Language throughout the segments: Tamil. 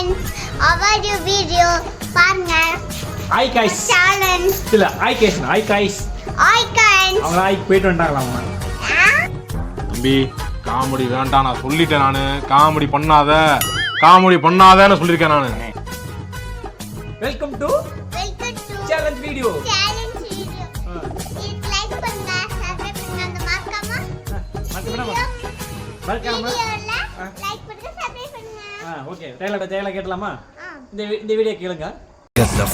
friends, our new video பாருங்க. Hi guys. Challenge. இல்ல hi guys. Hi guys. Hi guys. அவங்க ஹாய்க்கு போயிட்டு வந்துட்டாங்களாமா. தம்பி காமெடி வேண்டாம் நான் சொல்லிட்டேன் நானு காமெடி பண்ணாதேன்னு சொல்லிருக்கேன் நானு. Welcome to Welcome to challenge video. challenge video. Please like பண்ணுங்க, subscribe பண்ணுங்க, அந்த மறக்காம மறக்காம வீடியோல லைக் பண்ணுங்க, subscribe பண்ணுங்க. ஓகே டேலா கேட்டலாமா? இந்த வீடியோ கேளுங்க.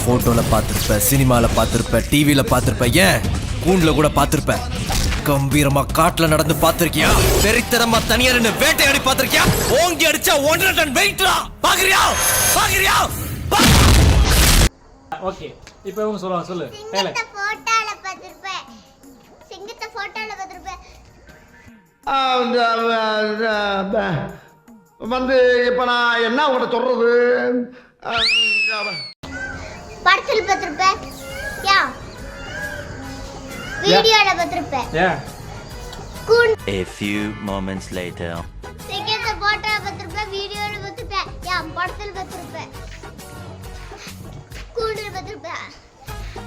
போட்டோல பாத்திருப்ப, சினிமால பாத்திருப்ப, டிவில பாத்திருப்ப, ஏன் கூண்டுல கூட பாத்திருப்ப. கம்பீரமா காட்டுல நடந்து பாத்திருக்கியா? வெறித்தனமா தனியா நின்னு வேட்டையாடி பாத்திருக்கியா? ஓங்கி அடிச்சா 1.5 டன் வெயிட்ரா. பாக்குறியா? ஓகே இப்போ இவங்க சொல்லுவாங்க, சொல்லு டேலா. சிங்கத்தை போட்டோல பாத்திருப்பேன். வந்து இப்ப நான் என்ன உங்கள்கிட்ட சொல்றது? படத்துல பாத்திருப்பேன். யா வீடியோல பாத்திருப்பேன். A few moments later. சிங்கத்தை போட்டோல பாத்திருப்பேன், வீடியோல பாத்திருப்பேன். யா படத்துல பாத்திருப்பேன். கூண்டுல பாத்திருப்பேன்.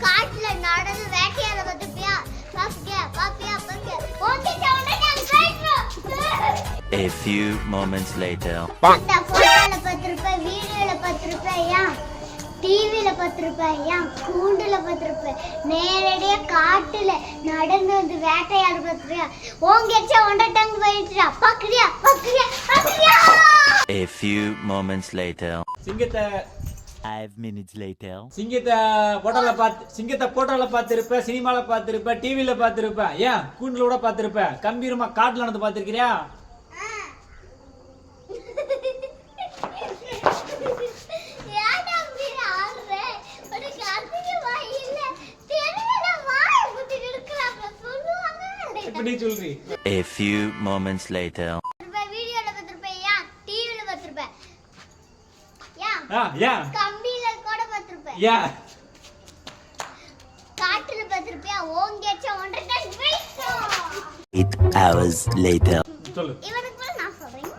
காட்டுல நடந்து வேட்டையாட பாத்திருப்பியா? பாப்பியா. ஓகே சவுண்டா A few moments later. போட்டோல பாத்திருப்பேன், வீடியோல பாத்திருப்பேன். யா டிவில பாத்திருப்பேன். யா கூண்டுல பாத்திருப்பேன். நேரடியா காட்டுல நடந்து வந்து வேட்டையாட பாத்திருப்பியா? ஓங்கேச்சா 1.5 டன் வெயிட்ரா. பாக்குறியா? A few moments later. சிங்கத்தை 5 minutes later. சிங்கத்தை போட்டோல பார்த்திருப்ப, சினிமால பார்த்திருப்ப, டிவில பார்த்திருப்ப, ஏன் கூண்டுல கூட பார்த்திருப்ப, கம்பீரமா காட்டுல நடந்து பார்த்திருக்கியா? எப்படி சொல்றீ? A few moments later. வீடியோல பாத்திருப்பேன். யா டிவில பாத்திருப்பேன். யா கம்பில கூட பாத்திருப்பேன். யா காட்டுல பாத்திருப்பியா? ஓங்கேச்சா 1.5 டன் வெயிட்ரா. 8 hours later. சொல்லு. இவனுக்கு கூட நான் சொல்றேன்.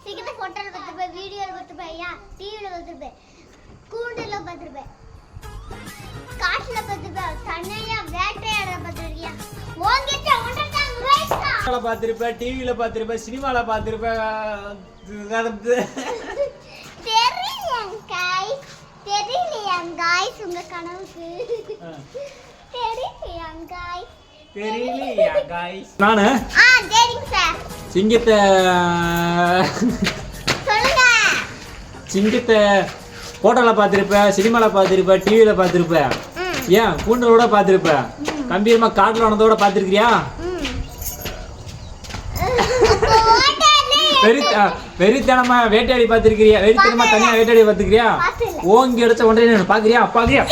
சிங்கத்தை போட்டோல பாத்திருப்பேன், வீடியோல பாத்திருப்பேன். யா டிவில பாத்திருப்பேன். கூண்டுல பாத்திருப்பேன். காட்டுல பாத்திருப்பேன். தனியா வேட்டையாட பாத்திருக்கியா? ஓங்கேச்சா 1.5 டன் வெயிட்ரா. பார்த்திருப்ப, டிவில பார்த்திருப்ப, சினிமால பார்த்திருப்ப. தெரியலையா गाइस உங்க கனவுக்கு? தெரியலையா गाइस? நானு தெரியும் சார். சிங்கத்தை போட்டோல பார்த்திருப்ப, சினிமால பார்த்திருப்ப, டிவில பார்த்திருப்ப, ஏன் கூண்டலோட பார்த்திருப்ப, கம்பீரமா காட்டுல நடந்தோட பார்த்திருக்கியா? வெறித்தனமா வேட்டையாடி பார்த்திருக்கிறியா? வெறித்தனமா தனியா வேட்டையாடி பார்த்திருக்கியா? ஓங்கி அடிச்ச 1.5 டன் பாக்குறியா?